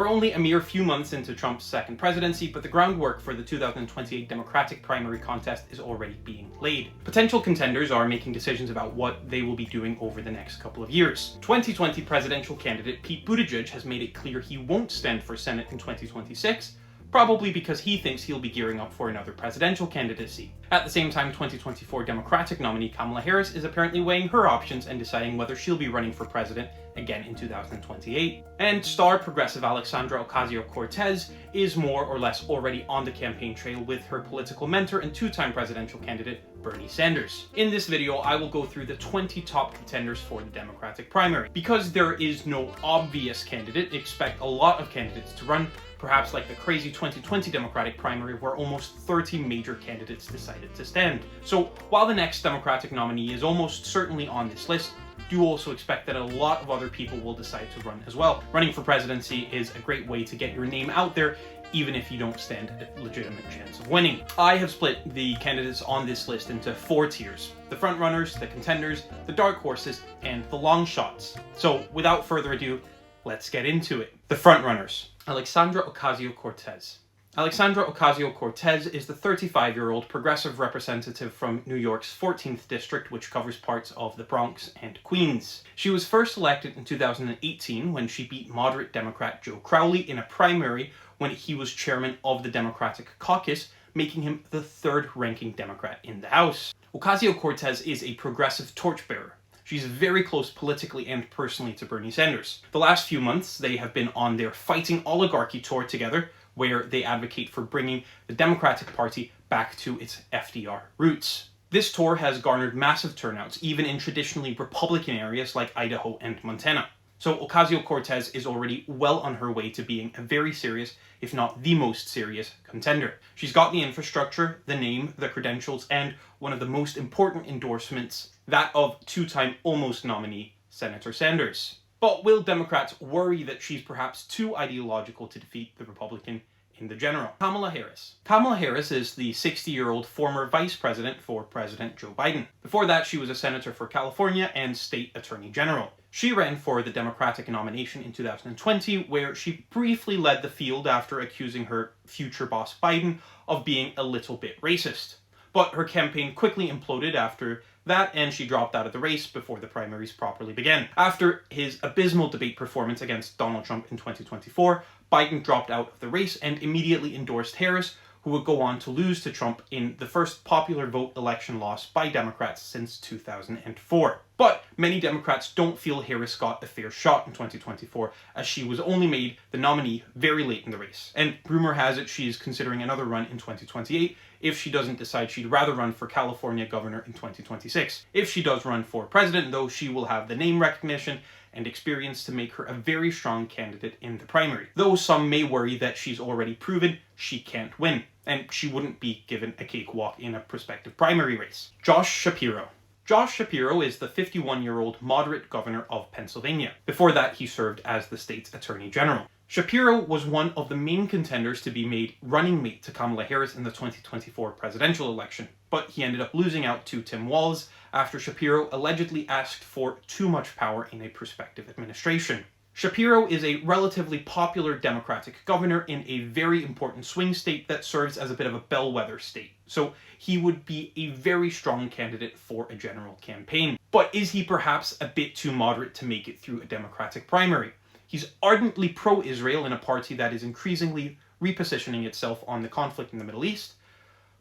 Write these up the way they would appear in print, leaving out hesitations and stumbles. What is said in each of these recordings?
We're only a mere few months into Trump's second presidency, but the groundwork for the 2028 Democratic primary contest is already being laid. Potential contenders are making decisions about what they will be doing over the next couple of years. 2020 presidential candidate Pete Buttigieg has made it clear he won't stand for Senate in 2026, probably because he thinks he'll be gearing up for another presidential candidacy. At the same time, 2024 Democratic nominee Kamala Harris is apparently weighing her options and deciding whether she'll be running for president again in 2028. And star progressive Alexandria Ocasio-Cortez is more or less already on the campaign trail with her political mentor and two-time presidential candidate Bernie Sanders. In this video, I will go through the 20 top contenders for the Democratic primary. Because there is no obvious candidate, expect a lot of candidates to run, perhaps like the crazy 2020 Democratic primary where almost 30 major candidates decided to stand. So while the next Democratic nominee is almost certainly on this list, do also expect that a lot of other people will decide to run as well. Running for presidency is a great way to get your name out there, even if you don't stand a legitimate chance of winning. I have split the candidates on this list into 4 tiers: the frontrunners, the contenders, the dark horses, and the long shots. So without further ado, let's get into it. The frontrunners. Alexandria Ocasio-Cortez. Alexandria Ocasio-Cortez is the 35-year-old progressive representative from New York's 14th district, which covers parts of the Bronx and Queens. She was first elected in 2018 when she beat moderate Democrat Joe Crowley in a primary when he was chairman of the Democratic caucus, making him the third-ranking Democrat in the House. Ocasio-Cortez is a progressive torchbearer. She's very close politically and personally to Bernie Sanders. The last few months, they have been on their Fighting Oligarchy tour together, where they advocate for bringing the Democratic Party back to its FDR roots. This tour has garnered massive turnouts, even in traditionally Republican areas like Idaho and Montana. So Ocasio-Cortez is already well on her way to being a very serious, if not the most serious, contender. She's got the infrastructure, the name, the credentials, and one of the most important endorsements, that of two-time almost nominee Senator Sanders. But will Democrats worry that she's perhaps too ideological to defeat the Republican in the general? Kamala Harris. Kamala Harris is the 60-year-old former vice president for President Joe Biden. Before that, she was a senator for California and state attorney general. She ran for the Democratic nomination in 2020, where she briefly led the field after accusing her future boss Biden of being a little bit racist. But her campaign quickly imploded after that, and she dropped out of the race before the primaries properly began. After his abysmal debate performance against Donald Trump in 2024, Biden dropped out of the race and immediately endorsed Harris, who would go on to lose to Trump in the first popular vote election loss by Democrats since 2004. But many Democrats don't feel Harris got a fair shot in 2024, as she was only made the nominee very late in the race. And rumor has it she's considering another run in 2028 if she doesn't decide she'd rather run for California governor in 2026. If she does run for president, though, she will have the name recognition and experience to make her a very strong candidate in the primary. Though some may worry that she's already proven she can't win, and she wouldn't be given a cakewalk in a prospective primary race. Josh Shapiro. Josh Shapiro is the 51-year-old moderate governor of Pennsylvania. Before that, he served as the state's attorney general. Shapiro was one of the main contenders to be made running mate to Kamala Harris in the 2024 presidential election, but he ended up losing out to Tim Walz after Shapiro allegedly asked for too much power in a prospective administration. Shapiro is a relatively popular Democratic governor in a very important swing state that serves as a bit of a bellwether state, so he would be a very strong candidate for a general campaign. But is he perhaps a bit too moderate to make it through a Democratic primary? He's ardently pro-Israel in a party that is increasingly repositioning itself on the conflict in the Middle East,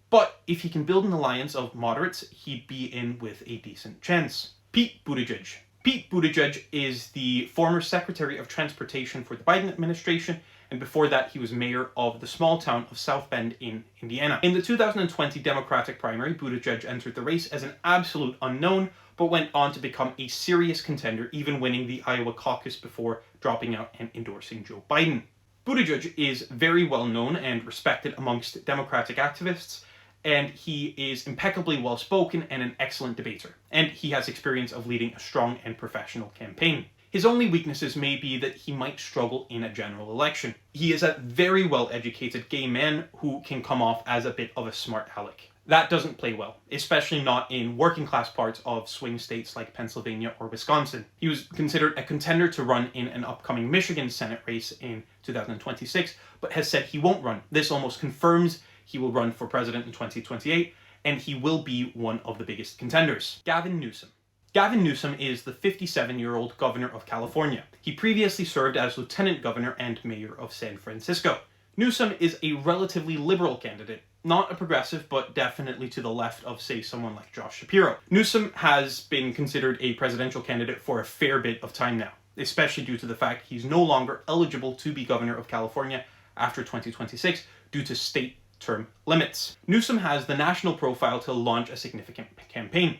but if he can build an alliance of moderates, he'd be in with a decent chance. Pete Buttigieg. Pete Buttigieg is the former Secretary of Transportation for the Biden administration, and before that he was mayor of the small town of South Bend in Indiana. In the 2020 Democratic primary, Buttigieg entered the race as an absolute unknown, but went on to become a serious contender, even winning the Iowa caucus before dropping out and endorsing Joe Biden. Buttigieg is very well known and respected amongst Democratic activists, and he is impeccably well-spoken and an excellent debater, and he has experience of leading a strong and professional campaign. His only weaknesses may be that he might struggle in a general election. He is a very well-educated gay man who can come off as a bit of a smart aleck. That doesn't play well, especially not in working class parts of swing states like Pennsylvania or Wisconsin. He was considered a contender to run in an upcoming Michigan Senate race in 2026, but has said he won't run. This almost confirms he will run for president in 2028, and he will be one of the biggest contenders. Gavin Newsom. Gavin Newsom is the 57-year-old governor of California. He previously served as lieutenant governor and mayor of San Francisco. Newsom is a relatively liberal candidate, not a progressive, but definitely to the left of, say, someone like Josh Shapiro. Newsom has been considered a presidential candidate for a fair bit of time now, especially due to the fact he's no longer eligible to be governor of California after 2026 due to state term limits. Newsom has the national profile to launch a significant campaign.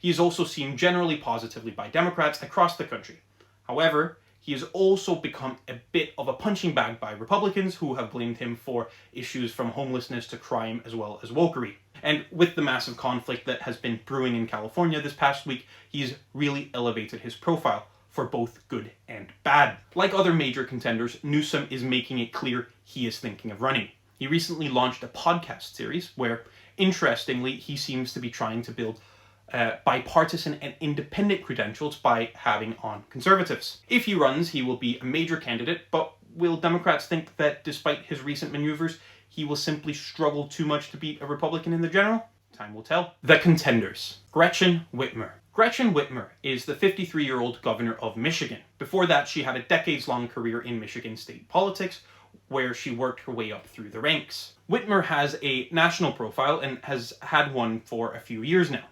He is also seen generally positively by Democrats across the country. However, he has also become a bit of a punching bag by Republicans who have blamed him for issues from homelessness to crime as well as wokery. And with the massive conflict that has been brewing in California this past week, he's really elevated his profile for both good and bad. Like other major contenders, Newsom is making it clear he is thinking of running. He recently launched a podcast series where, interestingly, he seems to be trying to build bipartisan and independent credentials by having on conservatives. If he runs, he will be a major candidate, but will Democrats think that despite his recent maneuvers, he will simply struggle too much to beat a Republican in the general? Time will tell. The contenders. Gretchen Whitmer. Gretchen Whitmer is the 53-year-old governor of Michigan. Before that, she had a decades-long career in Michigan state politics, where she worked her way up through the ranks. Whitmer has a national profile and has had one for a few years now.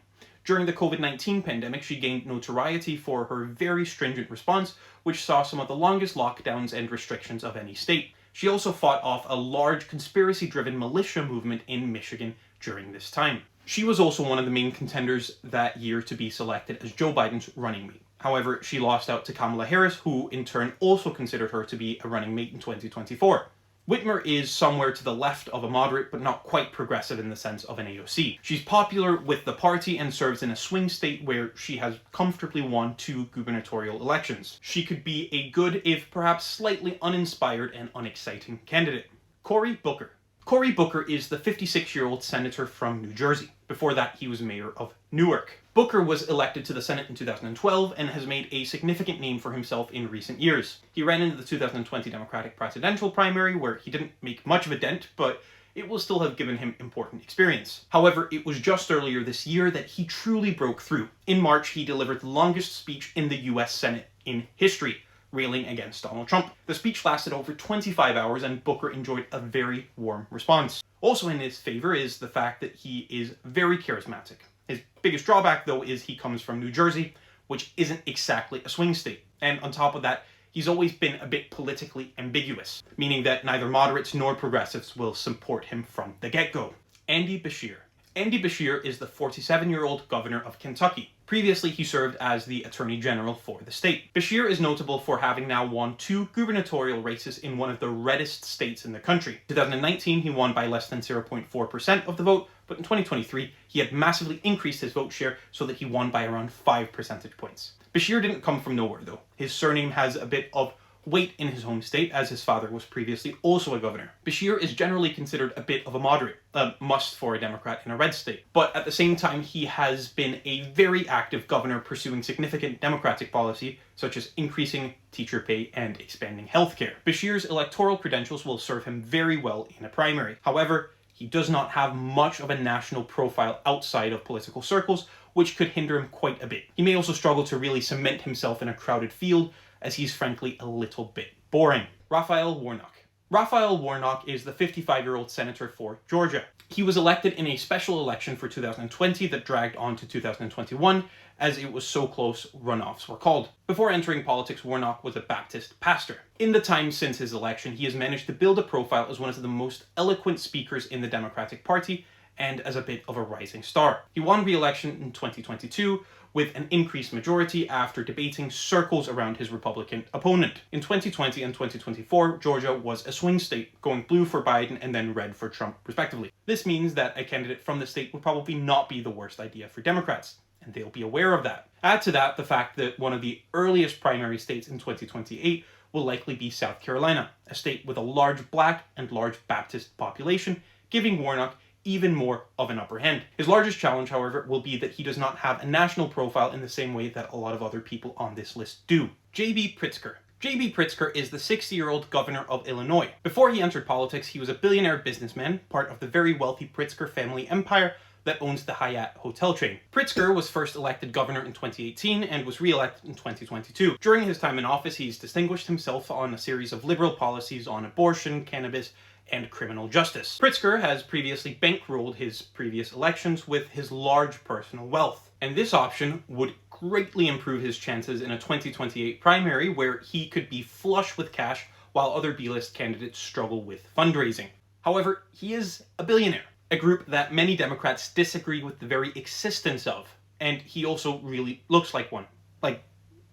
During the COVID-19 pandemic, she gained notoriety for her very stringent response, which saw some of the longest lockdowns and restrictions of any state. She also fought off a large conspiracy-driven militia movement in Michigan during this time. She was also one of the main contenders that year to be selected as Joe Biden's running mate. However, she lost out to Kamala Harris, who in turn also considered her to be a running mate in 2024. Whitmer is somewhere to the left of a moderate, but not quite progressive in the sense of an AOC. She's popular with the party and serves in a swing state where she has comfortably won 2 gubernatorial elections. She could be a good, if perhaps slightly uninspired and unexciting candidate. Cory Booker. Cory Booker is the 56-year-old senator from New Jersey. Before that, he was mayor of Newark. Booker was elected to the Senate in 2012 and has made a significant name for himself in recent years. He ran into the 2020 Democratic presidential primary, where he didn't make much of a dent, but it will still have given him important experience. However, it was just earlier this year that he truly broke through. In March, he delivered the longest speech in the US Senate in history, railing against Donald Trump. The speech lasted over 25 hours and Booker enjoyed a very warm response. Also in his favor is the fact that he is very charismatic. His biggest drawback, though, is he comes from New Jersey, which isn't exactly a swing state. And on top of that, he's always been a bit politically ambiguous, meaning that neither moderates nor progressives will support him from the get-go. Andy Beshear. Andy Beshear is the 47-year-old governor of Kentucky. Previously, he served as the Attorney General for the state. Beshear is notable for having now won 2 gubernatorial races in one of the reddest states in the country. In 2019, he won by less than 0.4% of the vote, but in 2023, he had massively increased his vote share so that he won by around 5 percentage points. Beshear didn't come from nowhere, though. His surname has a bit of weight in his home state, as his father was previously also a governor. Beshear is generally considered a bit of a moderate, a must for a Democrat in a red state. But at the same time, he has been a very active governor pursuing significant Democratic policy, such as increasing teacher pay and expanding healthcare. Beshear's electoral credentials will serve him very well in a primary. However, he does not have much of a national profile outside of political circles, which could hinder him quite a bit. He may also struggle to really cement himself in a crowded field, as he's frankly a little bit boring. Rapahael Warnock. Rapahael Warnock is the 55-year-old senator for Georgia. He was elected in a special election for 2020 that dragged on to 2021, as it was so close runoffs were called. Before entering politics, Warnock was a Baptist pastor. In the time since his election, he has managed to build a profile as one of the most eloquent speakers in the Democratic Party, and as a bit of a rising star. He won re-election in 2022 with an increased majority after debating circles around his Republican opponent. In 2020 and 2024, Georgia was a swing state, going blue for Biden and then red for Trump, respectively. This means that a candidate from the state would probably not be the worst idea for Democrats, and they'll be aware of that. Add to that the fact that one of the earliest primary states in 2028 will likely be South Carolina, a state with a large Black and large Baptist population, giving Warnock even more of an upper hand. His largest challenge, however, will be that he does not have a national profile in the same way that a lot of other people on this list do. J.B. Pritzker. J.B. Pritzker is the 60-year-old governor of Illinois. Before he entered politics, he was a billionaire businessman, part of the very wealthy Pritzker family empire that owns the Hyatt hotel chain. Pritzker was first elected governor in 2018 and was re-elected in 2022. During his time in office, he's distinguished himself on a series of liberal policies on abortion, cannabis, and criminal justice. Pritzker has previously bankrolled his previous elections with his large personal wealth, and this option would greatly improve his chances in a 2028 primary where he could be flush with cash while other B-list candidates struggle with fundraising. However, he is a billionaire, a group that many Democrats disagree with the very existence of, and he also really looks like one. Like,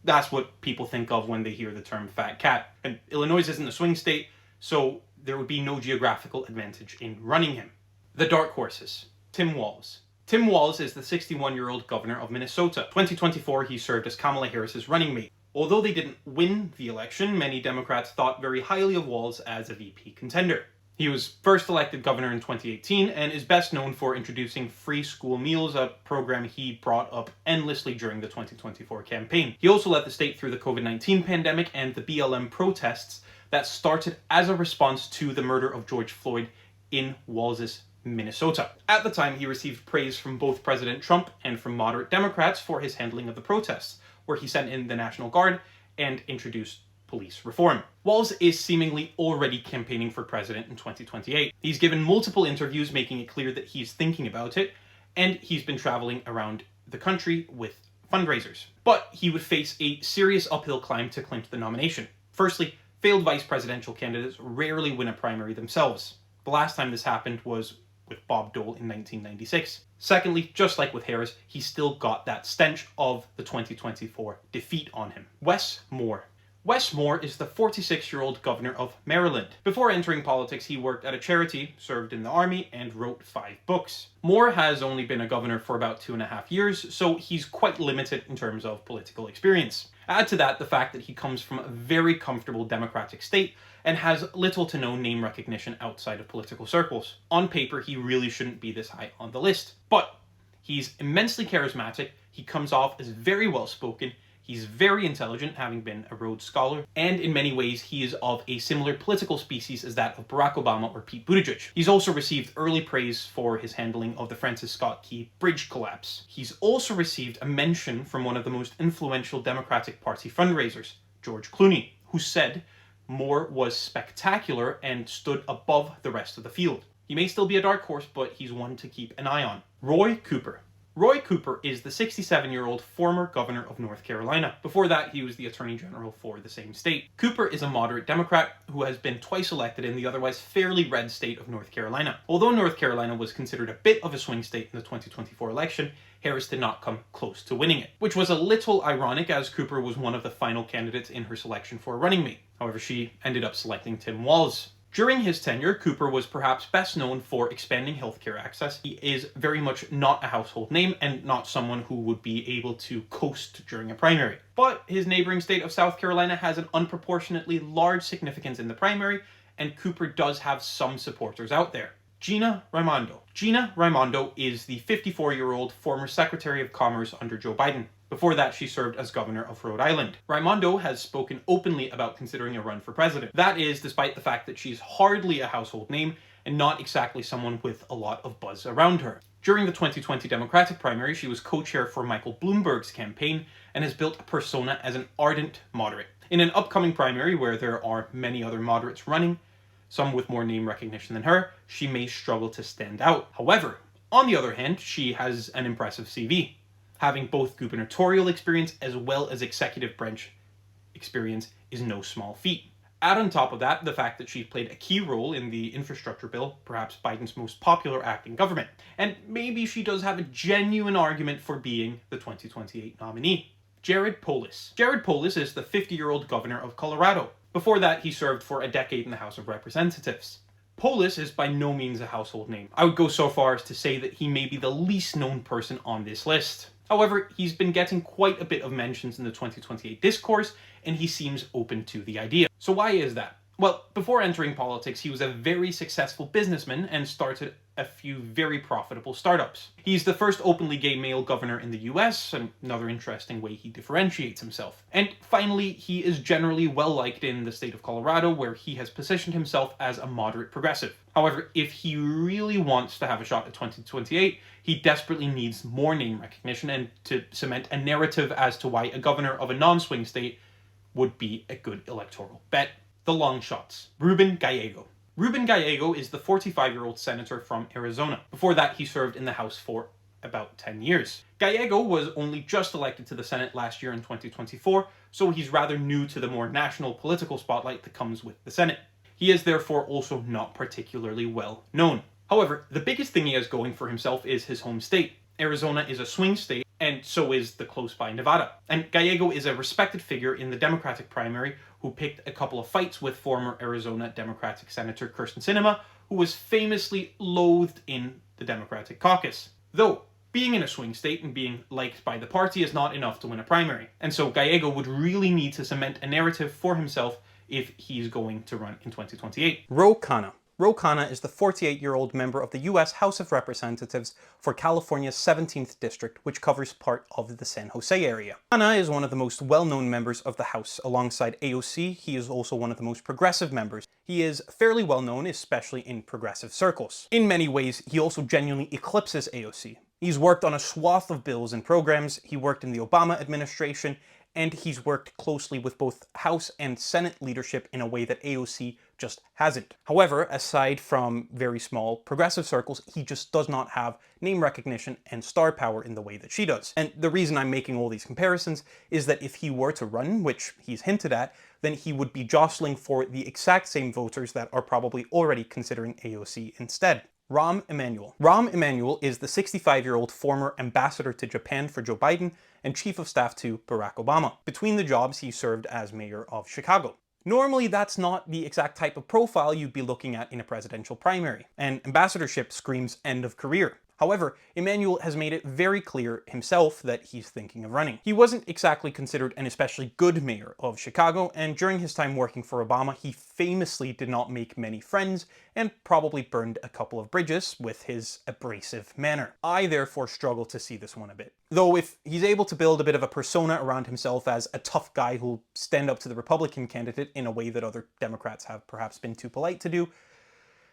that's what people think of when they hear the term fat cat. And Illinois isn't a swing state, so there would be no geographical advantage in running him. The dark horses. Tim Walz. Tim Walz is the 61-year-old governor of Minnesota. 2024, he served as Kamala Harris's running mate. Although they didn't win the election, many Democrats thought very highly of Walz as a VP contender. He was first elected governor in 2018 and is best known for introducing free school meals, a program he brought up endlessly during the 2024 campaign. He also led the state through the COVID-19 pandemic and the BLM protests that started as a response to the murder of George Floyd in Walz's Minnesota. At the time, he received praise from both President Trump and from moderate Democrats for his handling of the protests, where he sent in the National Guard and introduced police reform. Walz is seemingly already campaigning for president in 2028. He's given multiple interviews making it clear that he's thinking about it, and he's been traveling around the country with fundraisers. But he would face a serious uphill climb to clinch the nomination. Firstly, failed vice presidential candidates rarely win a primary themselves. The last time this happened was with Bob Dole in 1996. Secondly, just like with Harris, he still got that stench of the 2024 defeat on him. Wes Moore. Wes Moore is the 46-year-old governor of Maryland. Before entering politics, he worked at a charity, served in the army, and wrote 5 books. Moore has only been a governor for about 2.5 years, so he's quite limited in terms of political experience. Add to that the fact that he comes from a very comfortable Democratic state and has little to no name recognition outside of political circles. On paper, he really shouldn't be this high on the list. But he's immensely charismatic, he comes off as very well-spoken, he's very intelligent, having been a Rhodes Scholar, and in many ways he is of a similar political species as that of Barack Obama or Pete Buttigieg. He's also received early praise for his handling of the Francis Scott Key bridge collapse. He's also received a mention from one of the most influential Democratic Party fundraisers, George Clooney, who said Moore was spectacular and stood above the rest of the field. He may still be a dark horse, but he's one to keep an eye on. Roy Cooper. Roy Cooper is the 67-year-old former governor of North Carolina. Before that, he was the Attorney General for the same state. Cooper is a moderate Democrat who has been twice elected in the otherwise fairly red state of North Carolina. Although North Carolina was considered a bit of a swing state in the 2024 election, Harris did not come close to winning it, which was a little ironic as Cooper was one of the final candidates in her selection for a running mate. However, she ended up selecting Tim Walz. During his tenure, Cooper was perhaps best known for expanding healthcare access. He is very much not a household name and not someone who would be able to coast during a primary. But his neighboring state of South Carolina has an unproportionately large significance in the primary, and Cooper does have some supporters out there. Gina Raimondo. Gina Raimondo is the 54-year-old former Secretary of Commerce under Joe Biden. Before that, she served as governor of Rhode Island. Raimondo has spoken openly about considering a run for president. That is, despite the fact that she's hardly a household name and not exactly someone with a lot of buzz around her. During the 2020 Democratic primary, she was co-chair for Michael Bloomberg's campaign and has built a persona as an ardent moderate. In an upcoming primary where there are many other moderates running, some with more name recognition than her, she may struggle to stand out. However, on the other hand, she has an impressive CV. Having both gubernatorial experience as well as executive branch experience is no small feat. Add on top of that the fact that she played a key role in the infrastructure bill, perhaps Biden's most popular act in government, and maybe she does have a genuine argument for being the 2028 nominee. Jared Polis. Jared Polis is the 50-year-old governor of Colorado. Before that, he served for a decade in the House of Representatives. Polis is by no means a household name. I would go so far as to say that he may be the least known person on this list. However, he's been getting quite a bit of mentions in the 2028 discourse, and he seems open to the idea. So why is that? Well, before entering politics, he was a very successful businessman and started a few very profitable startups. He's the first openly gay male governor in the US, another interesting way he differentiates himself. And finally, he is generally well liked in the state of Colorado, where he has positioned himself as a moderate progressive. However, if he really wants to have a shot at 2028, he desperately needs more name recognition and to cement a narrative as to why a governor of a non-swing state would be a good electoral bet. The long shots. Ruben Gallego. Ruben Gallego is the 45-year-old senator from Arizona. Before that, he served in the House for about 10 years. Gallego was only just elected to the Senate last year in 2024, so he's rather new to the more national political spotlight that comes with the Senate. He is therefore also not particularly well known. However, the biggest thing he has going for himself is his home state. Arizona is a swing state, and so is the close-by Nevada. And Gallego is a respected figure in the Democratic primary who picked a couple of fights with former Arizona Democratic Senator Kyrsten Sinema, who was famously loathed in the Democratic caucus. Though, being in a swing state and being liked by the party is not enough to win a primary. And so Gallego would really need to cement a narrative for himself if he's going to run in 2028. Khanna. Khanna is the 48-year-old member of the US House of Representatives for California's 17th District, which covers part of the San Jose area. Khanna is one of the most well-known members of the House. Alongside AOC, he is also one of the most progressive members. He is fairly well-known, especially in progressive circles. In many ways, he also genuinely eclipses AOC. He's worked on a swath of bills and programs, he worked in the Obama administration, and he's worked closely with both House and Senate leadership in a way that AOC just hasn't. However, aside from very small progressive circles, he just does not have name recognition and star power in the way that she does. And the reason I'm making all these comparisons is that if he were to run, which he's hinted at, then he would be jostling for the exact same voters that are probably already considering AOC instead. Rahm Emanuel. Rahm Emanuel is the 65-year-old former ambassador to Japan for Joe Biden and chief of staff to Barack Obama. Between the jobs, he served as mayor of Chicago. Normally, that's not the exact type of profile you'd be looking at in a presidential primary. An ambassadorship screams end of career. However, Emanuel has made it very clear himself that he's thinking of running. He wasn't exactly considered an especially good mayor of Chicago, and during his time working for Obama, he famously did not make many friends and probably burned a couple of bridges with his abrasive manner. I therefore struggle to see this one a bit. Though if he's able to build a bit of a persona around himself as a tough guy who'll stand up to the Republican candidate in a way that other Democrats have perhaps been too polite to do,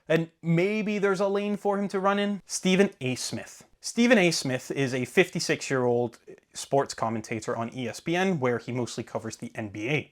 and maybe there's a lane for him to run in. Stephen A. Smith. Stephen A. Smith is a 56-year-old sports commentator on ESPN, where he mostly covers the NBA.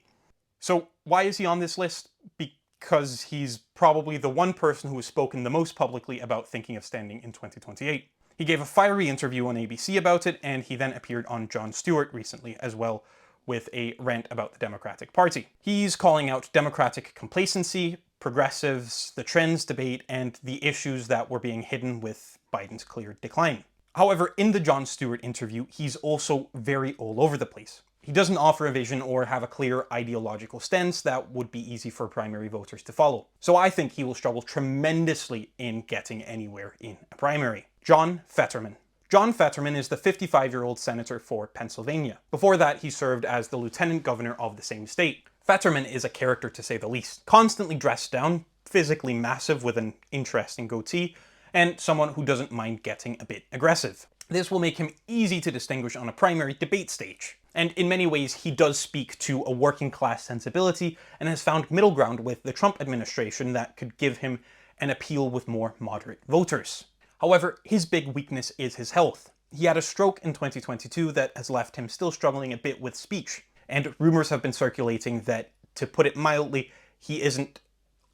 So why is he on this list? Because he's probably the one person who has spoken the most publicly about thinking of standing in 2028. He gave a fiery interview on ABC about it, and he then appeared on Jon Stewart recently as well, with a rant about the Democratic Party. He's calling out Democratic complacency, progressives, the trends debate, and the issues that were being hidden with Biden's clear decline. However, in the Jon Stewart interview, he's also very all over the place. He doesn't offer a vision or have a clear ideological stance that would be easy for primary voters to follow. So I think he will struggle tremendously in getting anywhere in a primary. John Fetterman. John Fetterman is the 55-year-old senator for Pennsylvania. Before that, he served as the lieutenant governor of the same state. Fetterman is a character to say the least. Constantly dressed down, physically massive with an interesting goatee, and someone who doesn't mind getting a bit aggressive. This will make him easy to distinguish on a primary debate stage. And in many ways, he does speak to a working class sensibility and has found middle ground with the Trump administration that could give him an appeal with more moderate voters. However, his big weakness is his health. He had a stroke in 2022 that has left him still struggling a bit with speech. And rumors have been circulating that, to put it mildly, he isn't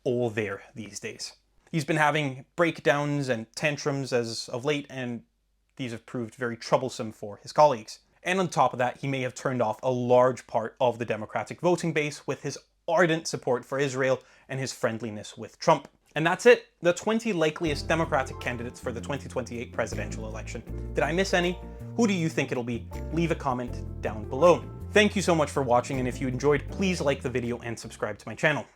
all there these days. He's been having breakdowns and tantrums as of late, and these have proved very troublesome for his colleagues. And on top of that, he may have turned off a large part of the Democratic voting base with his ardent support for Israel and his friendliness with Trump. And that's it, the 20 likeliest Democratic candidates for the 2028 presidential election. Did I miss any? Who do you think it'll be? Leave a comment down below. Thank you so much for watching, and if you enjoyed, please like the video and subscribe to my channel.